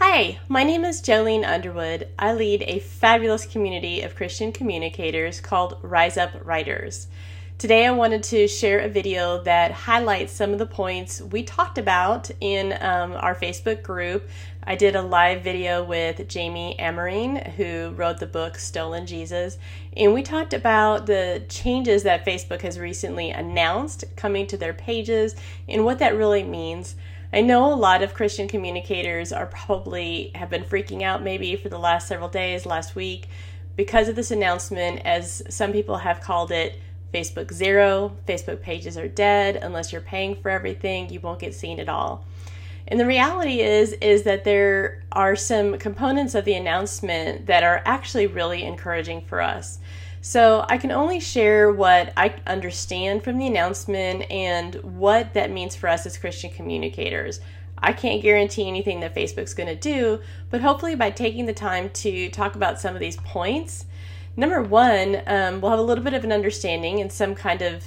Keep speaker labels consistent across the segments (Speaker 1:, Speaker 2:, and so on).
Speaker 1: Hi, my name is Jolene Underwood. I lead a fabulous community of Christian communicators called Rise Up Writers. Today I wanted to share a video that highlights some of the points we talked about in our Facebook group. I did a live video with Jamie Amarine, who wrote the book Stolen Jesus, and we talked about the changes that Facebook has recently announced coming to their pages and what that really means. I know a lot of Christian communicators have been freaking out maybe for the last several days, last week, because of this announcement, as some people have called it Facebook Zero. Facebook pages are dead. Unless you're paying for everything, you won't get seen at all. And the reality is that there are some components of the announcement that are actually really encouraging for us. So I can only share what I understand from the announcement and what that means for us as Christian communicators. I can't guarantee anything that Facebook's going to do, but hopefully by taking the time to talk about some of these points, number one, we'll have a little bit of an understanding and some kind of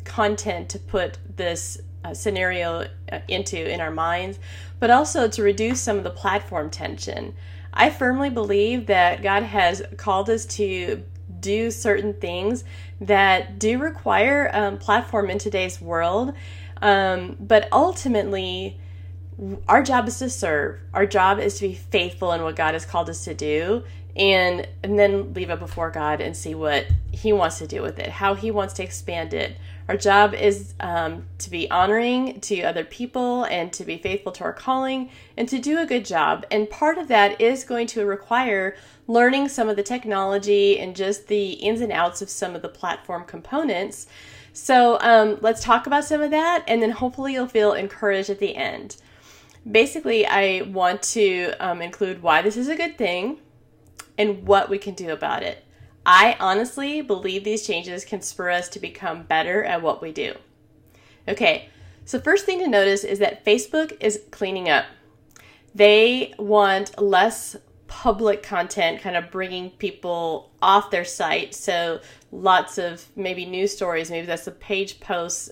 Speaker 1: content to put this scenario into in our minds, but also to reduce some of the platform tension. I firmly believe that God has called us to do certain things that do require platform in today's world, but ultimately our job is to serve. Our job is to be faithful in what God has called us to do, and then leave it before God and see what He wants to do with it, how He wants to expand it. Our job is to be honoring to other people and to be faithful to our calling and to do a good job. And part of that is going to require learning some of the technology and just the ins and outs of some of the platform components. So let's talk about some of that, and then hopefully you'll feel encouraged at the end. Basically, I want to include why this is a good thing and what we can do about it. I honestly believe these changes can spur us to become better at what we do. Okay, so first thing to notice is that Facebook is cleaning up. They want less public content, kind of bringing people off their site. So lots of maybe news stories, maybe that's the page posts,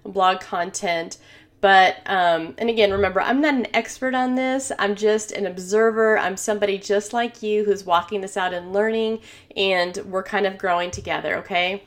Speaker 1: blog content. But, and again, remember, I'm not an expert on this. I'm just an observer. I'm somebody just like you who's walking this out and learning, and we're kind of growing together, okay?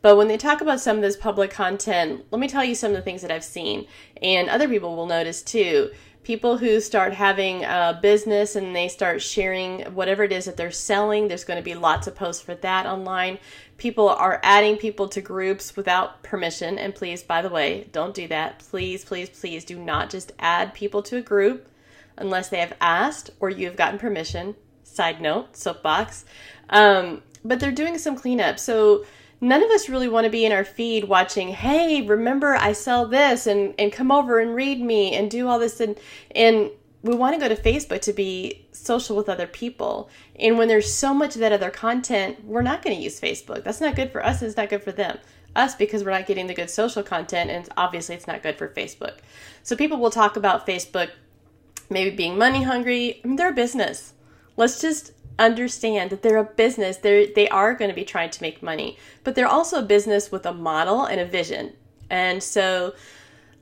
Speaker 1: But when they talk about some of this public content, let me tell you some of the things that I've seen, and other people will notice too. People who start having a business and they start sharing whatever it is that they're selling, there's going to be lots of posts for that online. People are adding people to groups without permission. And please, by the way, don't do that. Please, please, please do not just add people to a group unless they have asked or you have gotten permission. Side note, soapbox. But they're doing some cleanup. So none of us really want to be in our feed watching, hey, remember I sell this and come over and read me and do all this. And we want to go to Facebook to be social with other people. And when there's so much of that other content, we're not going to use Facebook. That's not good for us. And it's not good for them. Us, because we're not getting the good social content. And obviously it's not good for Facebook. So people will talk about Facebook maybe being money hungry. I mean, they're a business. Let's just understand that they're a business. They are going to be trying to make money, but they're also a business with a model and a vision. And so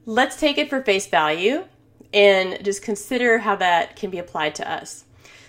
Speaker 1: let's take it for face value and just consider how that can be applied to us.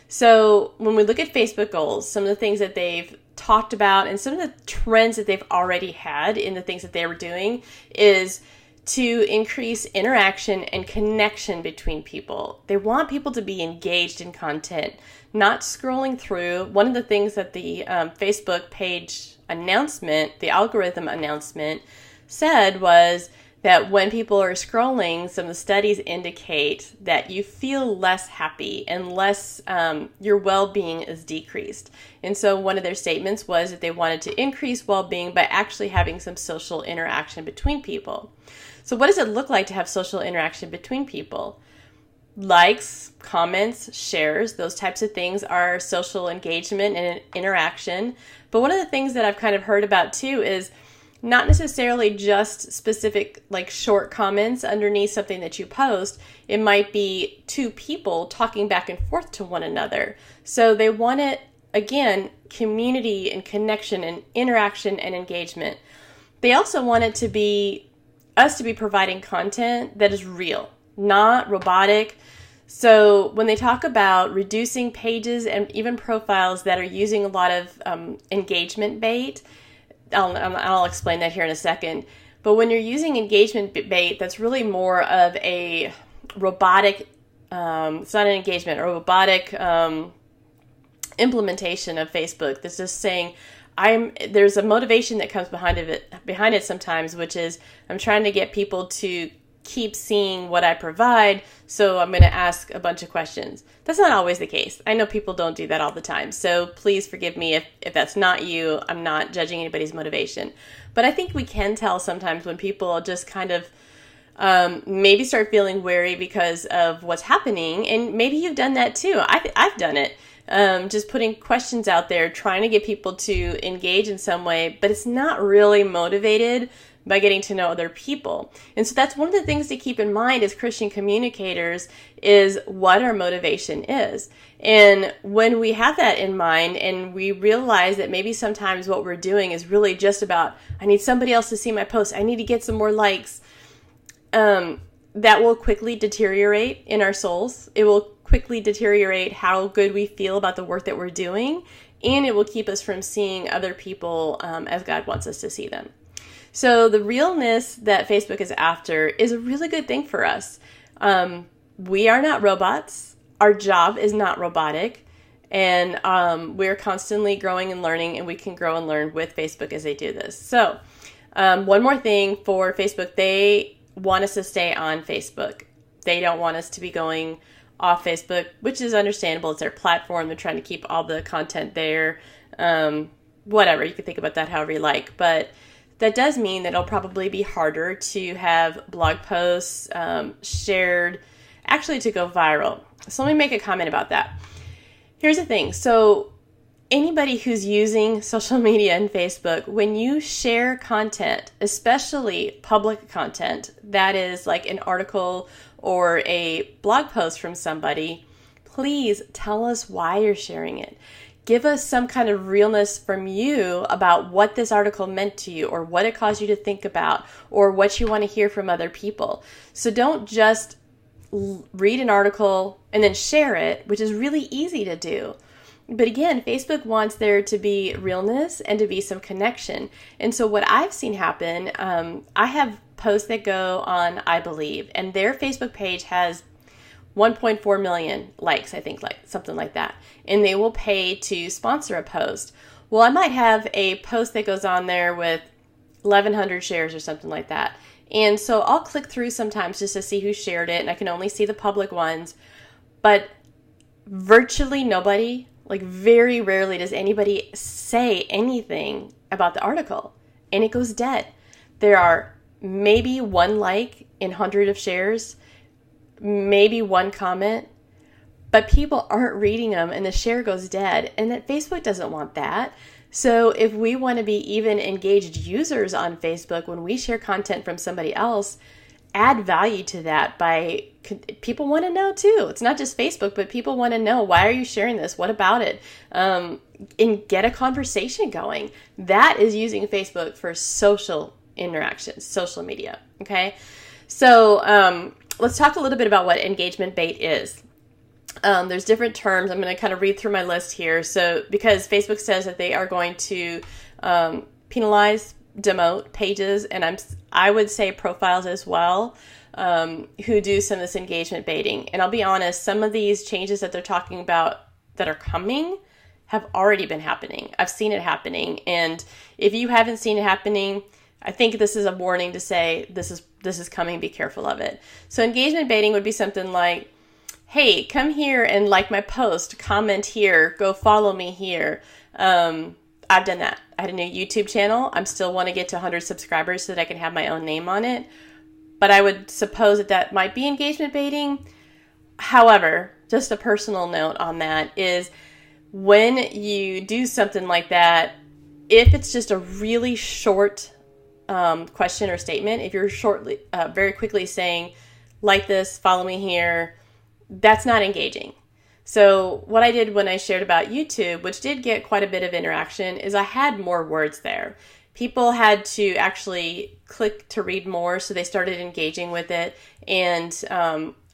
Speaker 1: So when we look at Facebook goals, some of the things that they've talked about and some of the trends that they've already had in the things that they were doing is to increase interaction and connection between people. They want people to be engaged in content, not scrolling through. One of the things that the Facebook page announcement, the algorithm announcement, said was that when people are scrolling, some of the studies indicate that you feel less happy and less, your well-being is decreased. And so one of their statements was that they wanted to increase well-being by actually having some social interaction between people. So what does it look like to have social interaction between people? Likes, comments, shares, those types of things are social engagement and interaction. But one of the things that I've kind of heard about too is not necessarily just specific like short comments underneath something that you post. It might be two people talking back and forth to one another. So they want it, again, community and connection and interaction and engagement. They also want it to be us to be providing content that is real, not robotic. So when they talk about reducing pages and even profiles that are using a lot of engagement bait, I'll explain that here in a second. But when you're using engagement bait, that's really more of a robotic, it's not an engagement, a robotic implementation of Facebook that's just saying, there's a motivation that comes behind it sometimes, which is I'm trying to get people to keep seeing what I provide, so I'm going to ask a bunch of questions. That's not always the case. I know people don't do that all the time, so please forgive me if that's not you. I'm not judging anybody's motivation. But I think we can tell sometimes when people just kind of maybe start feeling wary because of what's happening, and maybe you've done that too. I've done it. Just putting questions out there, trying to get people to engage in some way, but it's not really motivated by getting to know other people. And so that's one of the things to keep in mind as Christian communicators is what our motivation is. And when we have that in mind and we realize that maybe sometimes what we're doing is really just about, I need somebody else to see my post, I need to get some more likes, that will quickly deteriorate in our souls. It will quickly deteriorate how good we feel about the work that we're doing, and it will keep us from seeing other people as God wants us to see them. So the realness that Facebook is after is a really good thing for us. We are not robots. Our job is not robotic. And we're constantly growing and learning, and we can grow and learn with Facebook as they do this. So one more thing for Facebook, they want us to stay on Facebook. They don't want us to be going off Facebook, which is understandable. It's their platform. They're trying to keep all the content there. Whatever, you can think about that however you like. But that does mean that it'll probably be harder to have blog posts shared, actually to go viral. So let me make a comment about that. Here's the thing. So anybody who's using social media and Facebook, when you share content, especially public content, that is like an article or a blog post from somebody, please tell us why you're sharing it. Give us some kind of realness from you about what this article meant to you, or what it caused you to think about, or what you want to hear from other people. So don't just read an article and then share it, which is really easy to do. But again, Facebook wants there to be realness and to be some connection. And so what I've seen happen, I have posts that go on I Believe, and their Facebook page has 1.4 million likes, I think, like something like that. And they will pay to sponsor a post. Well, I might have a post that goes on there with 1,100 shares or something like that. And so I'll click through sometimes just to see who shared it, and I can only see the public ones. But virtually nobody, like very rarely does anybody say anything about the article, and it goes dead. There are maybe one like in 100 of shares, maybe one comment, but people aren't reading them and the share goes dead, and that Facebook doesn't want that. So if we want to be even engaged users on Facebook, when we share content from somebody else, add value to that by, people want to know too. It's not just Facebook, but people want to know, why are you sharing this? What about it? And get a conversation going. That is using Facebook for social interactions, social media. Okay. So, let's talk a little bit about what engagement bait is. There's different terms. I'm going to kind of read through my list here. So, because Facebook says that they are going to penalize, demote pages, and I would say profiles as well, who do some of this engagement baiting. And I'll be honest, some of these changes that they're talking about that are coming have already been happening. I've seen it happening. And if you haven't seen it happening, I think this is a warning to say this is coming, be careful of it. So engagement baiting would be something like, hey, come here and like my post, comment here, go follow me here. I've done that. I had a new YouTube channel. I still want to get to 100 subscribers so that I can have my own name on it. But I would suppose that might be engagement baiting. However, just a personal note on that is, when you do something like that, if it's just a really short question or statement, if you're very quickly saying, like this, follow me here, that's not engaging. So what I did when I shared about YouTube, which did get quite a bit of interaction, is I had more words there. People had to actually click to read more, so they started engaging with it. And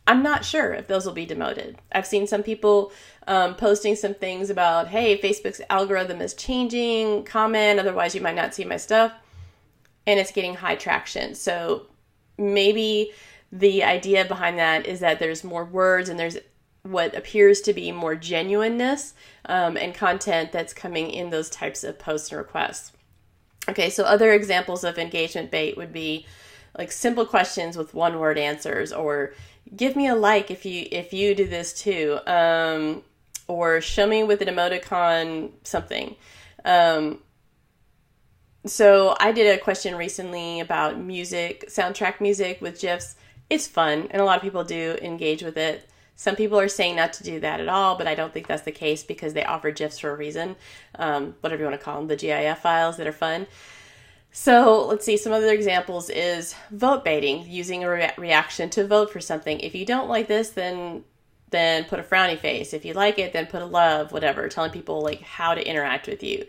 Speaker 1: I'm not sure if those will be demoted. I've seen some people posting some things about, hey, Facebook's algorithm is changing, comment, otherwise you might not see my stuff. And it's getting high traction. So maybe the idea behind that is that there's more words and there's what appears to be more genuineness and content that's coming in those types of posts and requests. Okay, so other examples of engagement bait would be like simple questions with one-word answers, or give me a like if you do this too, or show me with an emoticon something. So I did a question recently about music, soundtrack music with GIFs. It's fun, and a lot of people do engage with it. Some people are saying not to do that at all, but I don't think that's the case because they offer GIFs for a reason, whatever you want to call them, the GIF files that are fun. So let's see, some other examples is vote baiting, using a reaction to vote for something. If you don't like this, then put a frowny face. If you like it, then put a love, whatever, telling people like how to interact with you.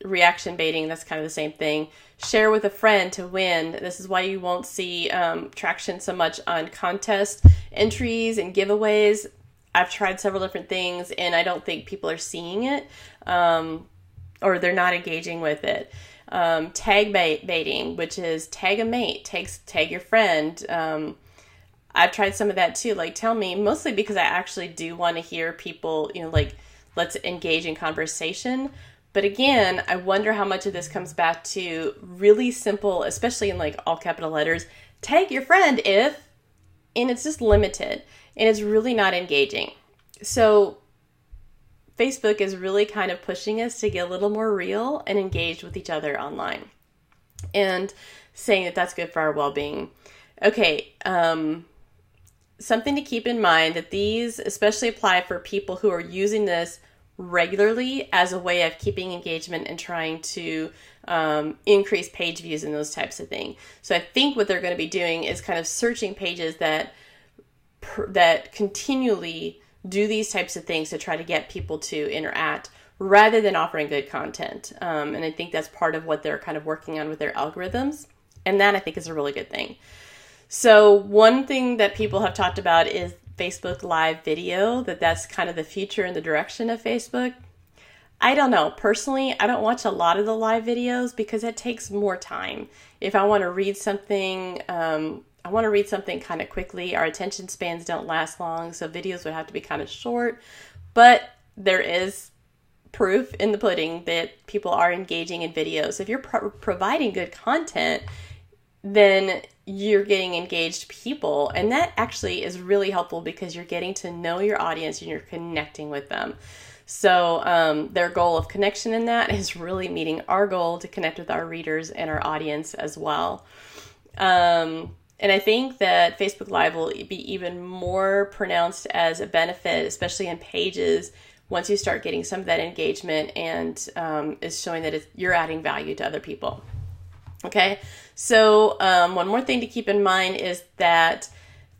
Speaker 1: Reaction baiting, that's kind of the same thing. Share with a friend to win. This is why you won't see traction so much on contest entries and giveaways. I've tried several different things and I don't think people are seeing it or they're not engaging with it. Tag baiting, which is tag a mate, tag your friend. I've tried some of that too. Like, tell me, mostly because I actually do want to hear people, like, let's engage in conversation. But again, I wonder how much of this comes back to really simple, especially in like all capital letters, tag your friend if, and it's just limited and it's really not engaging. So Facebook is really kind of pushing us to get a little more real and engaged with each other online and saying that that's good for our well-being. Okay, something to keep in mind that these especially apply for people who are using this regularly as a way of keeping engagement and trying to increase page views and those types of things. So I think what they're going to be doing is kind of searching pages that continually do these types of things to try to get people to interact rather than offering good content. And I think that's part of what they're kind of working on with their algorithms. And that I think is a really good thing. So one thing that people have talked about is Facebook Live video, that's kind of the future and the direction of Facebook. I don't know. Personally, I don't watch a lot of the live videos because it takes more time. If I want to read something, I want to read something kind of quickly. Our attention spans don't last long, so videos would have to be kind of short. But there is proof in the pudding that people are engaging in videos. If you're providing good content, then you're getting engaged people. And that actually is really helpful because you're getting to know your audience and you're connecting with them. So their goal of connection in that is really meeting our goal to connect with our readers and our audience as well. And I think that Facebook Live will be even more pronounced as a benefit, especially in pages, once you start getting some of that engagement and is showing that you're adding value to other people. Okay, so one more thing to keep in mind is that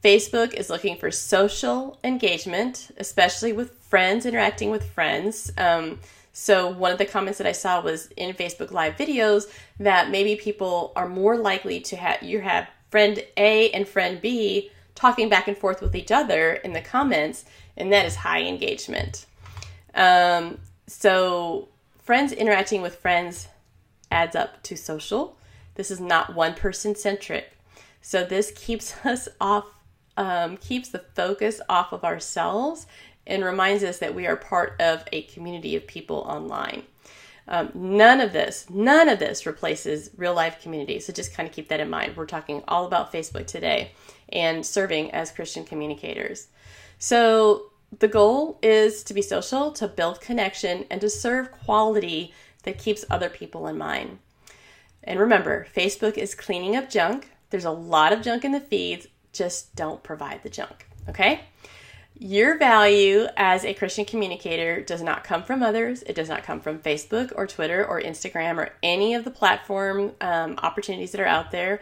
Speaker 1: Facebook is looking for social engagement, especially with friends, interacting with friends. So one of the comments that I saw was in Facebook Live videos that maybe people are more likely to have friend A and friend B talking back and forth with each other in the comments, and that is high engagement. So friends interacting with friends adds up to social. This is not one person centric. So this keeps us off, keeps the focus off of ourselves and reminds us that we are part of a community of people online. None of this replaces real life community. So just kind of keep that in mind. We're talking all about Facebook today and serving as Christian communicators. So the goal is to be social, to build connection, and to serve quality that keeps other people in mind. And remember, Facebook is cleaning up junk. There's a lot of junk in the feeds. Just don't provide the junk, okay? Your value as a Christian communicator does not come from others. It does not come from Facebook or Twitter or Instagram or any of the platform opportunities that are out there.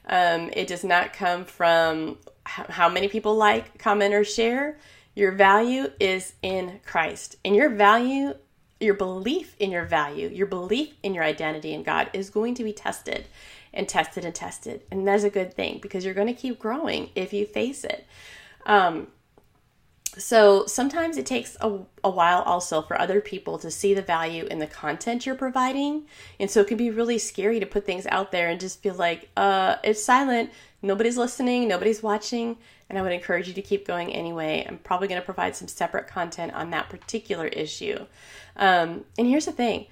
Speaker 1: It does not come from how many people like, comment, or share. Your value is in Christ. And your value, your belief in your value, your belief in your identity in God is going to be tested. and tested and tested. And that's a good thing because you're going to keep growing if you face it. So sometimes it takes a while also for other people to see the value in the content you're providing. And so it can be really scary to put things out there and just feel like, it's silent. Nobody's listening. Nobody's watching. And I would encourage you to keep going anyway. I'm probably going to provide some separate content on that particular issue. And here's the thing.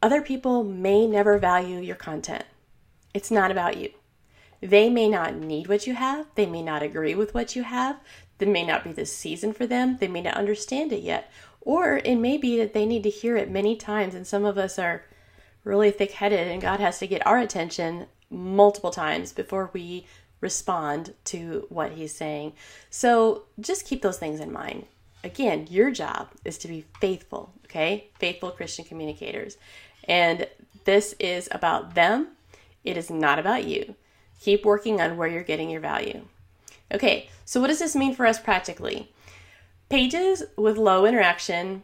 Speaker 1: Other people may never value your content. It's not about you. They may not need what you have. They may not agree with what you have. It may not be the season for them. They may not understand it yet. Or it may be that they need to hear it many times. And some of us are really thick-headed and God has to get our attention multiple times before we respond to what he's saying. So just keep those things in mind. Again, your job is to be faithful, okay? Faithful Christian communicators. And this is about them. It is not about you. Keep working on where you're getting your value. Okay, so what does this mean for us practically? Pages with low interaction,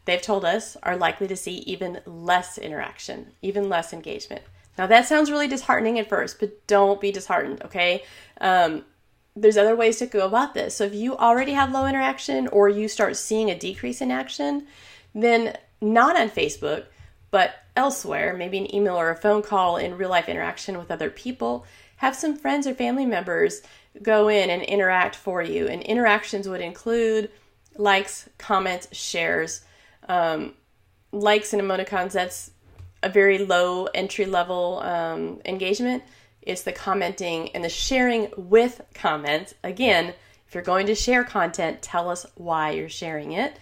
Speaker 1: they've told us, are likely to see even less interaction, even less engagement. Now that sounds really disheartening at first, but don't be disheartened, okay? There's other ways to go about this. So if you already have low interaction or you start seeing a decrease in action, then not on Facebook, but elsewhere, maybe an email or a phone call in real life interaction with other people, have some friends or family members go in and interact for you. And interactions would include likes, comments, shares. Likes and emoticons, that's a very low entry level engagement. It's the commenting and the sharing with comments. Again, if you're going to share content, tell us why you're sharing it.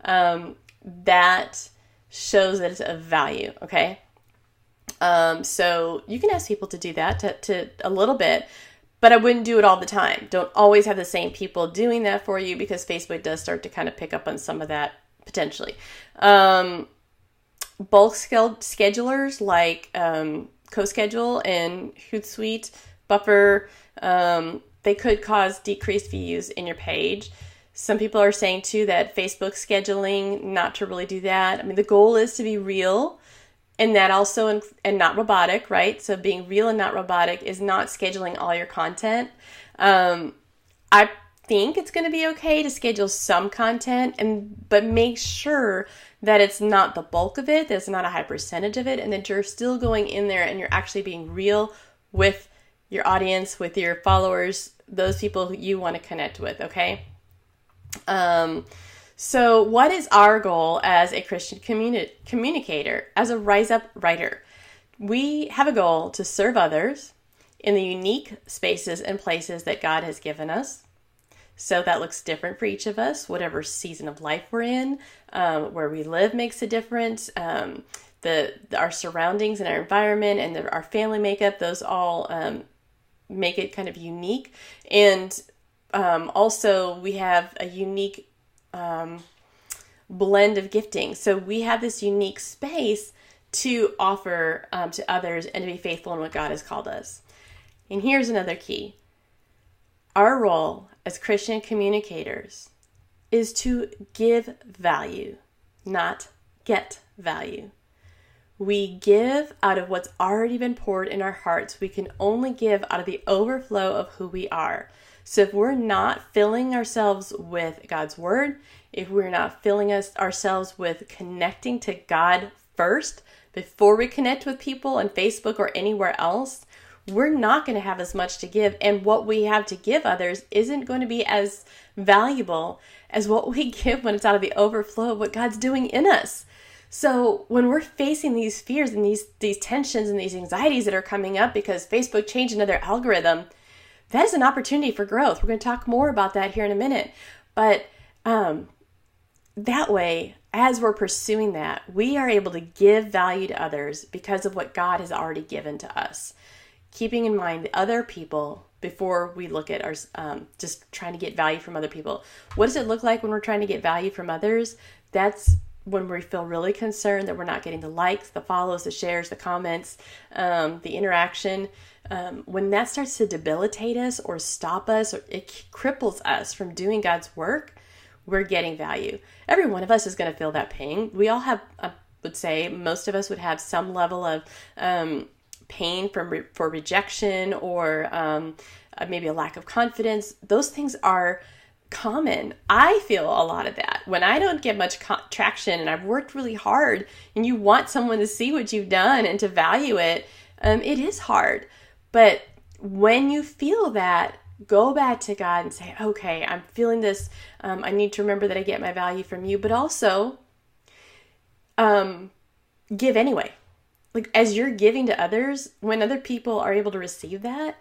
Speaker 1: That shows that it's of value, okay? So you can ask people to do that to a little bit, but I wouldn't do it all the time. Don't always have the same people doing that for you because Facebook does start to kind of pick up on some of that potentially. Bulk schedulers like CoSchedule and Hootsuite, Buffer, they could cause decreased views in your page. Some people are saying too that Facebook scheduling, not to really do that. I mean, the goal is to be real and that also, and not robotic, right? So being real and not robotic is not scheduling all your content. I think it's going to be okay to schedule some content, but make sure that it's not the bulk of it, that it's not a high percentage of it, and that you're still going in there and you're actually being real with your audience, with your followers, those people who you want to connect with, okay? So what is our goal as a Christian communicator, as a Rise Up writer? We have a goal to serve others in the unique spaces and places that God has given us. So that looks different for each of us, whatever season of life we're in, where we live makes a difference. Our surroundings and our environment and our family makeup, those all make it kind of unique. And also we have a unique blend of gifting. So we have this unique space to offer to others and to be faithful in what God has called us. And here's another key. Our role as Christian communicators is to give value, not get value. We give out of what's already been poured in our hearts. We can only give out of the overflow of who we are. So if we're not filling ourselves with God's word, if we're not filling ourselves with connecting to God first before we connect with people on Facebook or anywhere else, we're not going to have as much to give. And what we have to give others isn't going to be as valuable as what we give when it's out of the overflow of what God's doing in us. So when we're facing these fears and these tensions and these anxieties that are coming up because Facebook changed another algorithm, that is an opportunity for growth. We're going to talk more about that here in a minute. But that way, as we're pursuing that, we are able to give value to others because of what God has already given to us. Keeping in mind the other people before we look at our just trying to get value from other people. What does it look like when we're trying to get value from others? That's when we feel really concerned that we're not getting the likes, the follows, the shares, the comments, the interaction. When that starts to debilitate us or stop us, or it cripples us from doing God's work, we're getting value. Every one of us is going to feel that pain. We all have, I would say, most of us would have some level of pain for rejection or maybe a lack of confidence. Those things are common. I feel a lot of that when I don't get much traction and I've worked really hard and you want someone to see what you've done and to value it. It is hard. But when you feel that, go back to God and say, okay, I'm feeling this. I need to remember that I get my value from you, but also give anyway. Like as you're giving to others, when other people are able to receive that,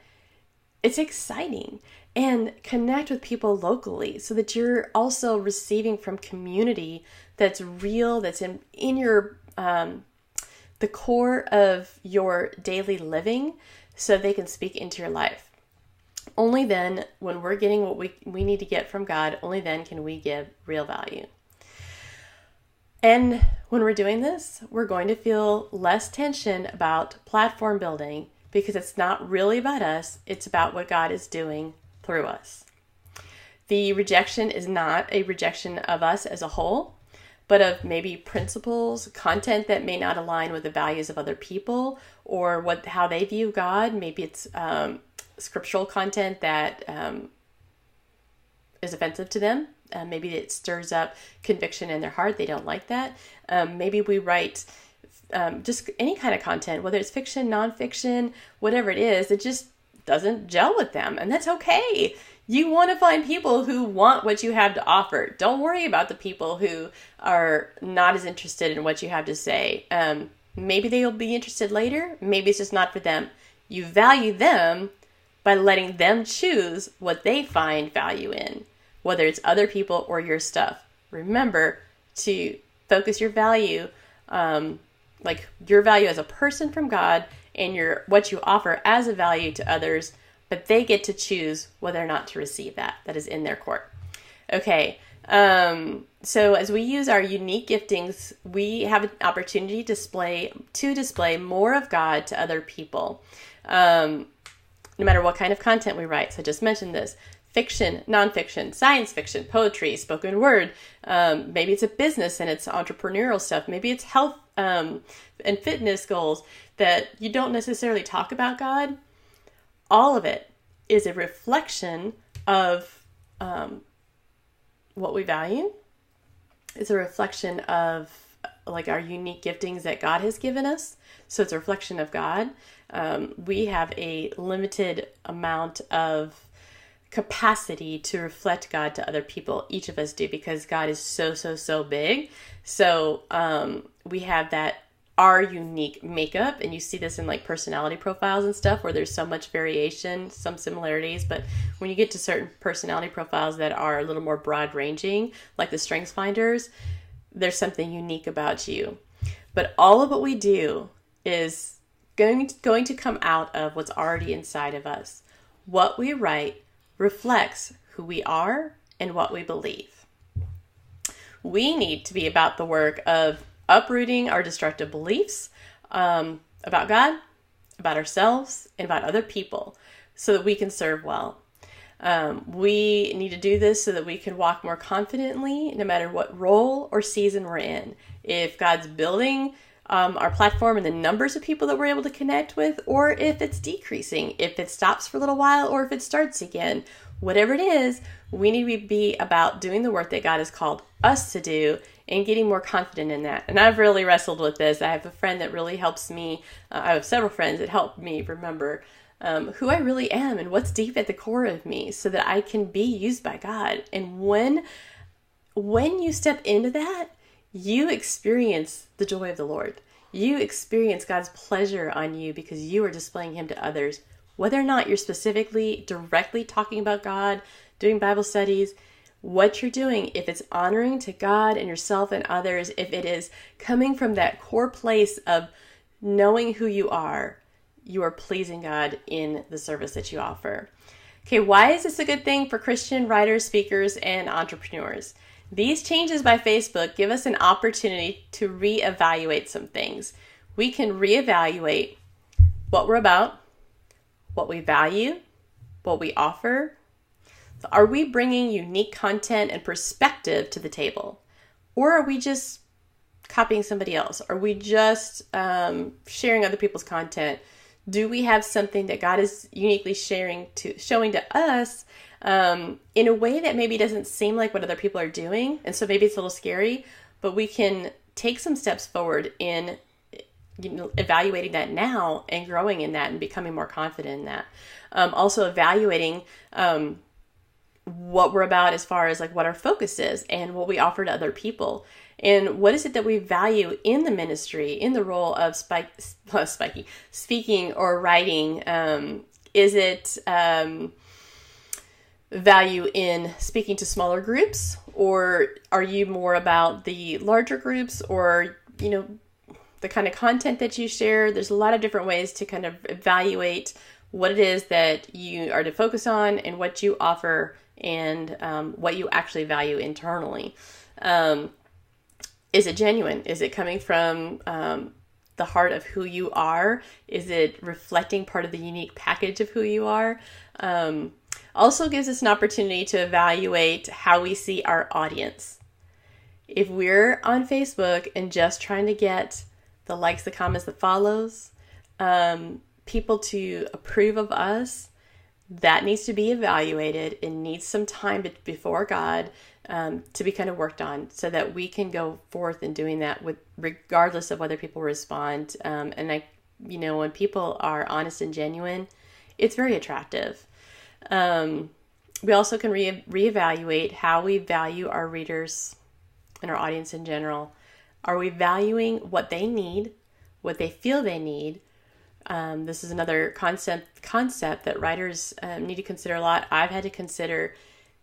Speaker 1: it's exciting. And connect with people locally so that you're also receiving from community that's real, that's in your the core of your daily living, so they can speak into your life. Only then, when we're getting what we need to get from God, only then can we give real value. And when we're doing this, we're going to feel less tension about platform building because it's not really about us, it's about what God is doing through us. The rejection is not a rejection of us as a whole, but of maybe principles, content that may not align with the values of other people or how they view God. Maybe it's scriptural content that is offensive to them. Maybe it stirs up conviction in their heart. They don't like that. Maybe we write just any kind of content, whether it's fiction, nonfiction, whatever it is, it just doesn't gel with them. And that's okay. You want to find people who want what you have to offer. Don't worry about the people who are not as interested in what you have to say. Maybe they'll be interested later. Maybe it's just not for them. You value them by letting them choose what they find value in, whether it's other people or your stuff. Remember to focus your value, like your value as a person from God, and what you offer as a value to others, but they get to choose whether or not to receive that. That is in their court. Okay, so as we use our unique giftings, we have an opportunity to display more of God to other people, no matter what kind of content we write. So I just mentioned this. Fiction, nonfiction, science fiction, poetry, spoken word. Maybe it's a business and it's entrepreneurial stuff. Maybe it's health and fitness goals that you don't necessarily talk about God. All of it is a reflection of what we value. It's a reflection of like our unique giftings that God has given us. So it's a reflection of God. We have a limited amount of capacity to reflect God to other people. Each of us do, because God is so big. So we have our unique makeup, and you see this in like personality profiles and stuff where there's so much variation, some similarities, but when you get to certain personality profiles that are a little more broad ranging, like the Strengths Finders, there's something unique about you. But all of what we do is going to come out of what's already inside of us. What we write reflects who we are and what we believe. We need to be about the work of uprooting our destructive beliefs about God, about ourselves, and about other people so that we can serve well. We need to do this so that we can walk more confidently no matter what role or season we're in. If God's building our platform and the numbers of people that we're able to connect with, or if it's decreasing, if it stops for a little while, or if it starts again, whatever it is, we need to be about doing the work that God has called us to do and getting more confident in that. And I've really wrestled with this. I have a friend that really helps me. I have several friends that help me remember who I really am and what's deep at the core of me so that I can be used by God. And when you step into that, you experience the joy of the Lord. You experience God's pleasure on you because you are displaying Him to others. Whether or not you're specifically directly talking about God, doing Bible studies, what you're doing, if it's honoring to God and yourself and others, if it is coming from that core place of knowing who you are pleasing God in the service that you offer. Okay, why is this a good thing for Christian writers, speakers, and entrepreneurs? These changes by Facebook give us an opportunity to reevaluate some things. We can reevaluate what we're about, what we value, what we offer. So are we bringing unique content and perspective to the table? Or are we just copying somebody else? Are we just sharing other people's content, Do we have something that God is uniquely showing to us in a way that maybe doesn't seem like what other people are doing? And so maybe it's a little scary, but we can take some steps forward in evaluating that now and growing in that and becoming more confident in that. Also evaluating what we're about as far as like what our focus is and what we offer to other people. And what is it that we value in the ministry, in the role of speaking or writing? Is it value in speaking to smaller groups, or are you more about the larger groups, or, the kind of content that you share? There's a lot of different ways to kind of evaluate what it is that you are to focus on and what you offer and what you actually value internally. Is it genuine? Is it coming from the heart of who you are? Is it reflecting part of the unique package of who you are? Also gives us an opportunity to evaluate how we see our audience. If we're on Facebook and just trying to get the likes, the comments, the follows, people to approve of us, that needs to be evaluated. It needs some time before God to be kind of worked on so that we can go forth in doing that regardless of whether people respond. And when people are honest and genuine, it's very attractive. We also can reevaluate how we value our readers and our audience in general. Are we valuing what they need, what they feel they need? This is another concept that writers need to consider a lot. I've had to consider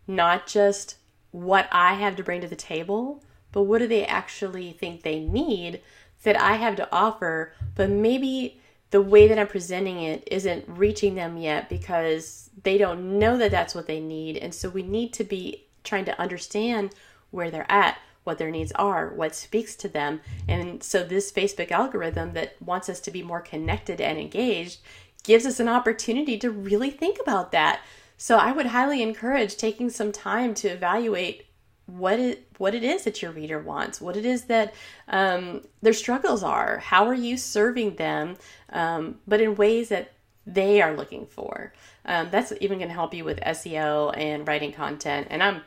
Speaker 1: not just what I have to bring to the table, but what do they actually think they need that I have to offer, but maybe the way that I'm presenting it isn't reaching them yet because they don't know that that's what they need. And so we need to be trying to understand where they're at, what their needs are, what speaks to them. And so this Facebook algorithm that wants us to be more connected and engaged gives us an opportunity to really think about that. So I would highly encourage taking some time to evaluate what it is that your reader wants, what it is that their struggles are. How are you serving them, but in ways that they are looking for? That's even going to help you with SEO and writing content. And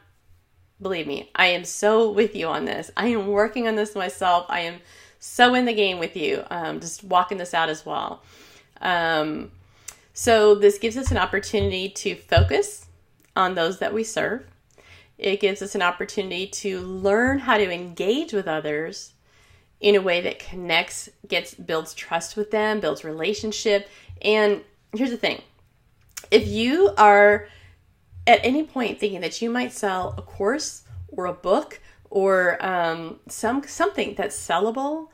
Speaker 1: believe me, I am so with you on this. I am working on this myself. I am so in the game with you, just walking this out as well. So this gives us an opportunity to focus on those that we serve. It gives us an opportunity to learn how to engage with others in a way that connects, builds trust with them, builds relationship. And here's the thing. If you are at any point thinking that you might sell a course or a book or something that's sellable,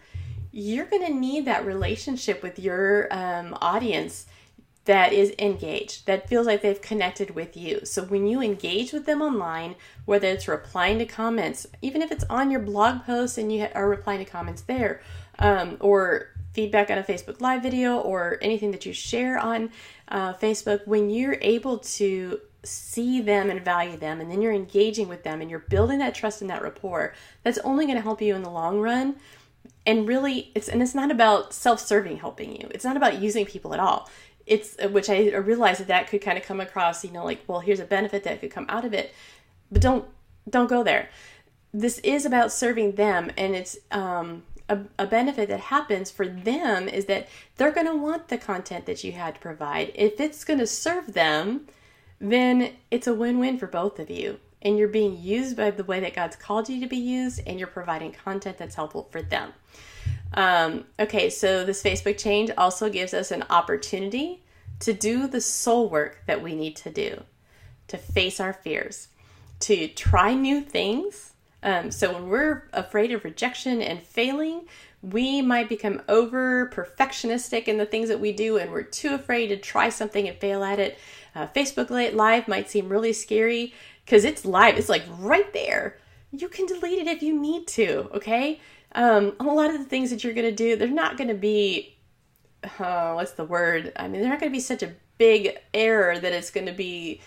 Speaker 1: you're going to need that relationship with your audience that is engaged, that feels like they've connected with you. So when you engage with them online, whether it's replying to comments, even if it's on your blog post and you are replying to comments there, or feedback on a Facebook Live video or anything that you share on Facebook, when you're able to see them and value them, and then you're engaging with them and you're building that trust and that rapport, that's only going to help you in the long run. And really, it's not about self-serving helping you. It's not about using people at all. Which I realize that could kind of come across, well, here's a benefit that could come out of it, but don't go there. This is about serving them, and it's a benefit that happens for them is that they're going to want the content that you had to provide. If it's going to serve them, then it's a win-win for both of you, and you're being used by the way that God's called you to be used, and you're providing content that's helpful for them. Okay, so this Facebook change also gives us an opportunity to do the soul work that we need to do, to face our fears, to try new things. So when we're afraid of rejection and failing, we might become over perfectionistic in the things that we do, and we're too afraid to try something and fail at it. Facebook Live might seem really scary because it's live. It's like right there. You can delete it if you need to, okay? A lot of the things that you're going to do, they're not going to be, what's the word? I mean, they're not going to be such a big error that it's going to be,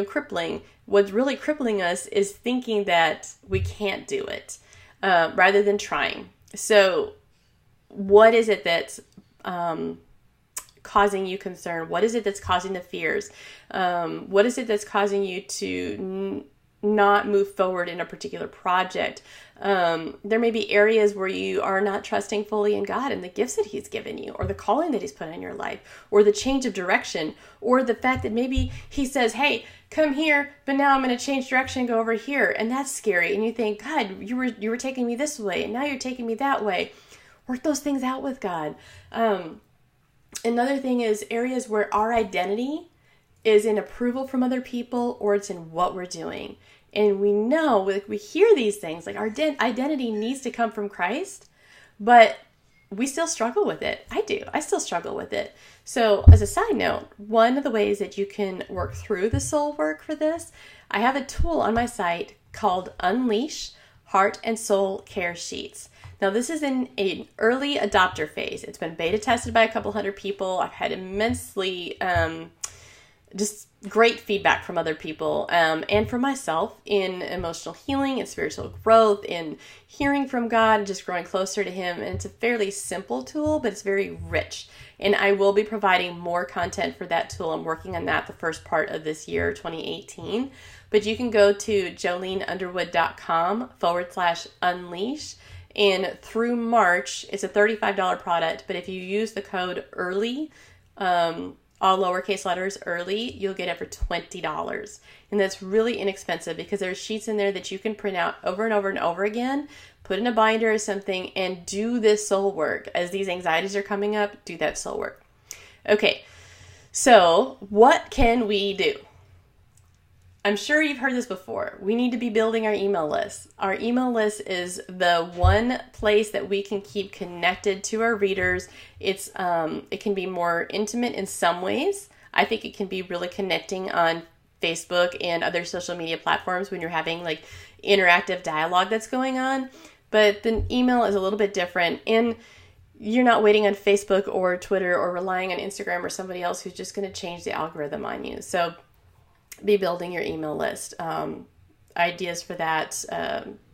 Speaker 1: crippling. What's really crippling us is thinking that we can't do it, rather than trying. So what is it that's causing you concern? What is it that's causing the fears? What is it that's causing you to not move forward in a particular project? There may be areas where you are not trusting fully in God and the gifts that He's given you, or the calling that He's put in your life, or the change of direction, or the fact that maybe He says, hey, come here, but now I'm going to change direction and go over here. And that's scary. And you think, God, you were taking me this way, and now you're taking me that way. Work those things out with God. Another thing is areas where our identity is in approval from other people, or it's in what we're doing. And we know, we hear these things, like our identity needs to come from Christ, but we still struggle with it. I do. I still struggle with it. So as a side note, one of the ways that you can work through the soul work for this, I have a tool on my site called Unleash Heart and Soul Care Sheets. Now, this is in an early adopter phase. It's been beta tested by a couple hundred people. I've had immensely just great feedback from other people and from myself in emotional healing and spiritual growth, in hearing from God and just growing closer to Him. And it's a fairly simple tool, but it's very rich. And I will be providing more content for that tool. I'm working on that the first part of this year, 2018. But you can go to joleneunderwood.com/unleash. And through March, it's a $35 product. But if you use the code EARLY, all lowercase letters, EARLY, you'll get it for $20. And that's really inexpensive because there's sheets in there that you can print out over and over and over again, put in a binder or something, and do this soul work. As these anxieties are coming up, do that soul work. Okay, so what can we do? I'm sure you've heard this before. We need to be building our email list. Our email list is the one place that we can keep connected to our readers. It can be more intimate in some ways. I think it can be really connecting on Facebook and other social media platforms when you're having like interactive dialogue that's going on. But the email is a little bit different, and you're not waiting on Facebook or Twitter or relying on Instagram or somebody else who's just going to change the algorithm on you. So be building your email list. Ideas for that,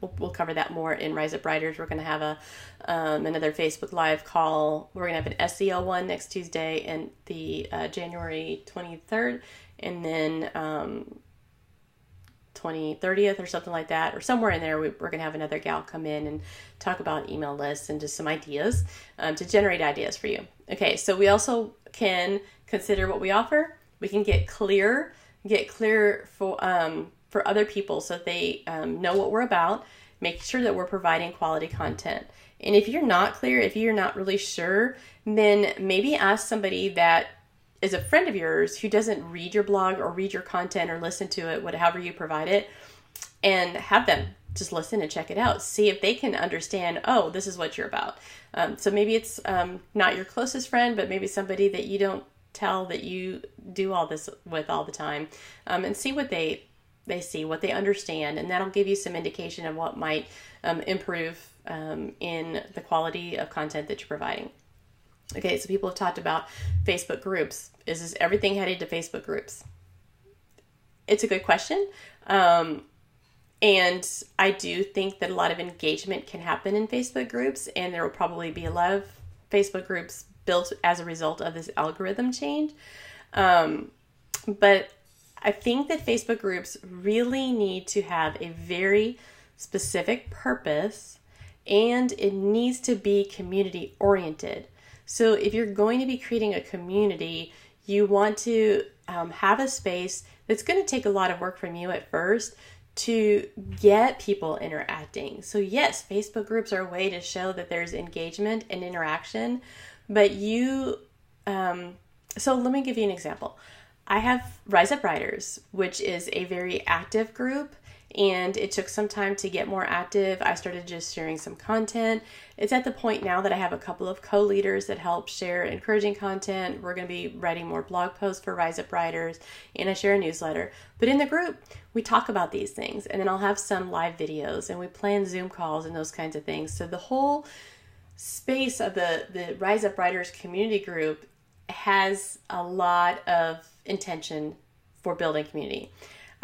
Speaker 1: we'll cover that more in Rise Up Writers. We're going to have another Facebook Live call. We're going to have an SEO one next Tuesday and the January 23rd, and then 30th or something like that, or somewhere in there, we're going to have another gal come in and talk about email lists and just some ideas to generate ideas for you. Okay, so we also can consider what we offer. We can get clear for other people so that they know what we're about, make sure that we're providing quality content. And if you're not clear, if you're not really sure, then maybe ask somebody that is a friend of yours who doesn't read your blog or read your content or listen to it, whatever you provide it, and have them just listen and check it out. See if they can understand, oh, this is what you're about. So maybe it's not your closest friend, but maybe somebody that you don't tell that you do all this with all the time, and see what they see, what they understand, and that'll give you some indication of what might improve in the quality of content that you're providing. Okay, so people have talked about Facebook groups. Is everything headed to Facebook groups? It's a good question. And I do think that a lot of engagement can happen in Facebook groups, and there will probably be a lot of Facebook groups built as a result of this algorithm change. But I think that Facebook groups really need to have a very specific purpose, and it needs to be community oriented. So if you're going to be creating a community, you want to have a space that's going to take a lot of work from you at first to get people interacting. So yes, Facebook groups are a way to show that there's engagement and interaction, but so let me give you an example. I have Rise Up Writers, which is a very active group, and it took some time to get more active. I started just sharing some content. It's at the point now that I have a couple of co-leaders that help share encouraging content. We're going to be writing more blog posts for Rise Up Writers, and I share a newsletter. But in the group, we talk about these things, and then I'll have some live videos, and we plan Zoom calls and those kinds of things. So the whole space of the Rise Up Writers community group has a lot of intention for building community.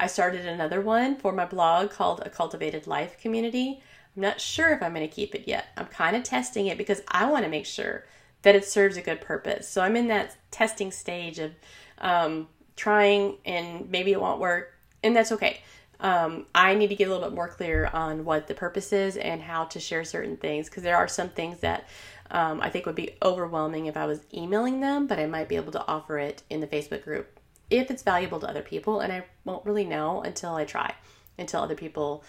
Speaker 1: I started another one for my blog called A Cultivated Life Community. I'm not sure if I'm going to keep it yet. I'm kind of testing it because I want to make sure that it serves a good purpose. So I'm in that testing stage of trying, and maybe it won't work, and that's okay. I need to get a little bit more clear on what the purpose is and how to share certain things, because there are some things that I think would be overwhelming if I was emailing them, but I might be able to offer it in the Facebook group if it's valuable to other people, and I won't really know until I try, until other people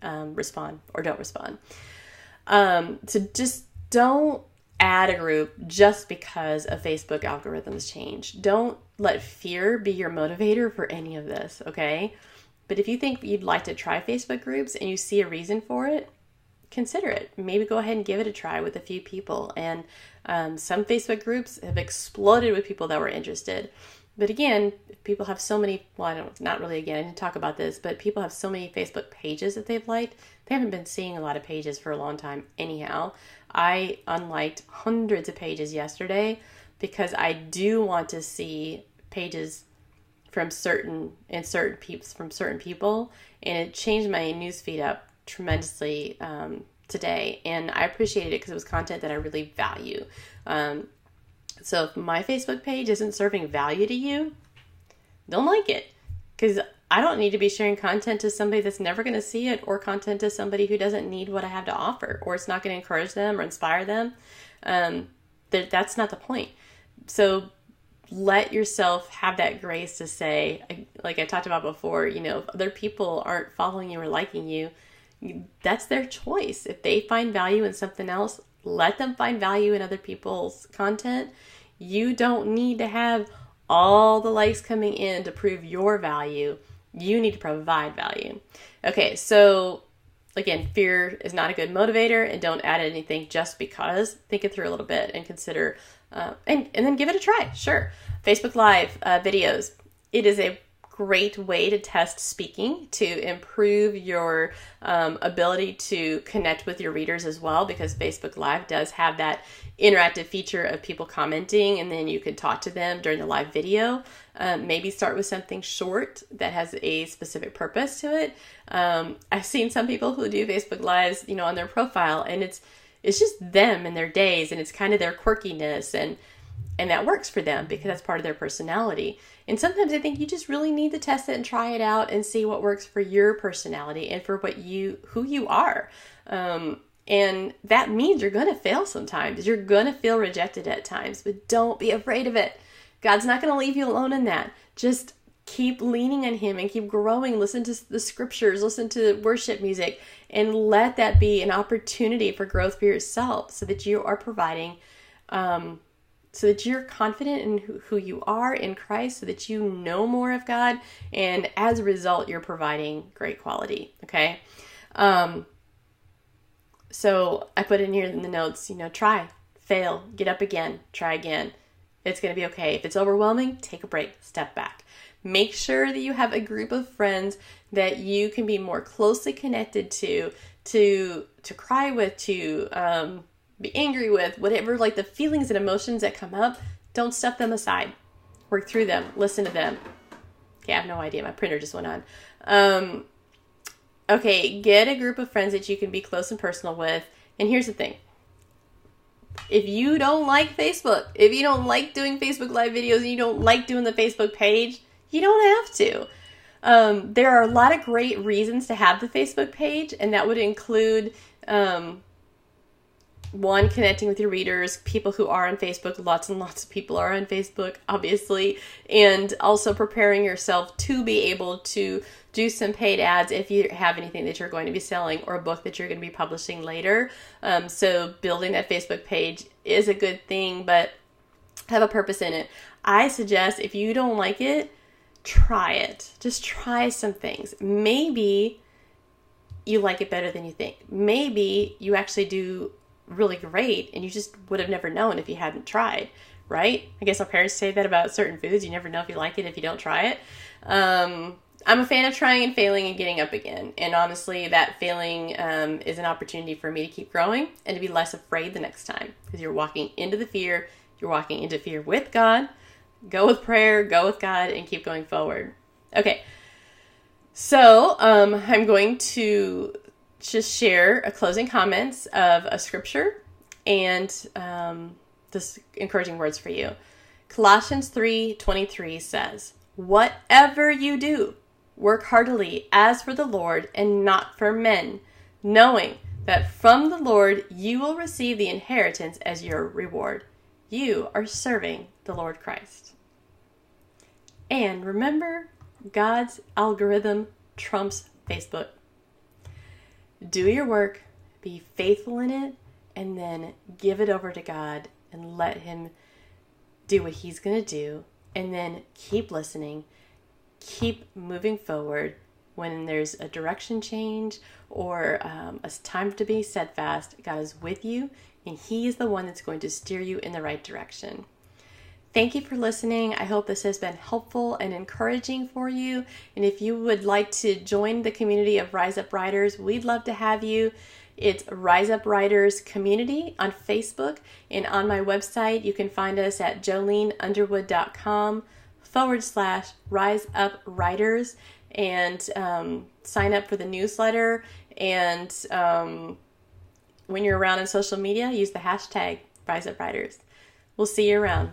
Speaker 1: respond or don't respond. So just don't add a group just because of Facebook algorithms change. Don't let fear be your motivator for any of this, okay? But if you think you'd like to try Facebook groups and you see a reason for it, consider it. Maybe go ahead and give it a try with a few people. And some Facebook groups have exploded with people that were interested. But again, people have so many, well, not really again, I didn't talk about this, but people have so many Facebook pages that they've liked. They haven't been seeing a lot of pages for a long time anyhow. I unliked hundreds of pages yesterday because I do want to see pages from certain people, and it changed my newsfeed up tremendously today, and I appreciated it because it was content that I really value. So if my Facebook page isn't serving value to you, don't like it, because I don't need to be sharing content to somebody that's never going to see it, or content to somebody who doesn't need what I have to offer, or it's not going to encourage them or inspire them. That's not the point. So let yourself have that grace to say, like I talked about before, if other people aren't following you or liking you, that's their choice. If they find value in something else, let them find value in other people's content. You don't need to have all the likes coming in to prove your value. You need to provide value. Okay, so again, fear is not a good motivator, and don't add anything just because. Think it through a little bit and consider, and then give it a try. Sure. Facebook Live videos. It is a great way to test speaking, to improve your ability to connect with your readers as well, because Facebook Live does have that interactive feature of people commenting, and then you can talk to them during the live video. Maybe start with something short that has a specific purpose to it. I've seen some people who do Facebook Lives, on their profile, and it's just them and their days, and it's kind of their quirkiness, and that works for them because that's part of their personality. And sometimes I think you just really need to test it and try it out and see what works for your personality and for who you are. And that means you're going to fail sometimes. You're going to feel rejected at times, but don't be afraid of it. God's not going to leave you alone in that. Just keep leaning on Him and keep growing. Listen to the scriptures, listen to worship music, and let that be an opportunity for growth for yourself, so that you are providing, so that you're confident in who you are in Christ, so that you know more of God, and as a result, you're providing great quality, okay? So I put in here in the notes, try, fail, get up again, try again. It's going to be okay. If it's overwhelming, take a break, step back. Make sure that you have a group of friends that you can be more closely connected to cry with, to be angry with, whatever, like the feelings and emotions that come up. Don't step them aside. Work through them. Listen to them. Okay, I have no idea. My printer just went on. Okay, get a group of friends that you can be close and personal with. And here's the thing. If you don't like Facebook, if you don't like doing Facebook Live videos, and you don't like doing the Facebook page, you don't have to. There are a lot of great reasons to have the Facebook page, and that would include, one, connecting with your readers, people who are on Facebook. Lots and lots of people are on Facebook, obviously. And also preparing yourself to be able to do some paid ads if you have anything that you're going to be selling, or a book that you're going to be publishing later. So building that Facebook page is a good thing, but have a purpose in it. I suggest, if you don't like it, try it. Just try some things. Maybe you like it better than you think. Maybe you actually do really great, and you just would have never known if you hadn't tried, right? I guess our parents say that about certain foods. You never know if you like it if you don't try it. I'm a fan of trying and failing and getting up again. And honestly, that failing is an opportunity for me to keep growing and to be less afraid the next time, because you're walking into the fear. You're walking into fear with God. Go with prayer, go with God, and keep going forward. Okay, so I'm going to just share a closing comments of a scripture and the this encouraging words for you. Colossians 3:23 says, "Whatever you do, work heartily as for the Lord and not for men, knowing that from the Lord you will receive the inheritance as your reward. You are serving the Lord Christ." And remember, God's algorithm trumps Facebook. Do your work, be faithful in it, and then give it over to God and let Him do what He's going to do. And then keep listening, keep moving forward. When there's a direction change or a time to be steadfast, God is with you, and He is the one that's going to steer you in the right direction. Thank you for listening. I hope this has been helpful and encouraging for you. And if you would like to join the community of Rise Up Writers, we'd love to have you. It's Rise Up Writers Community on Facebook. And on my website, you can find us at joleneunderwood.com/Rise Up Writers, and sign up for the newsletter. And when you're around on social media, use the hashtag Rise Up Writers. We'll see you around.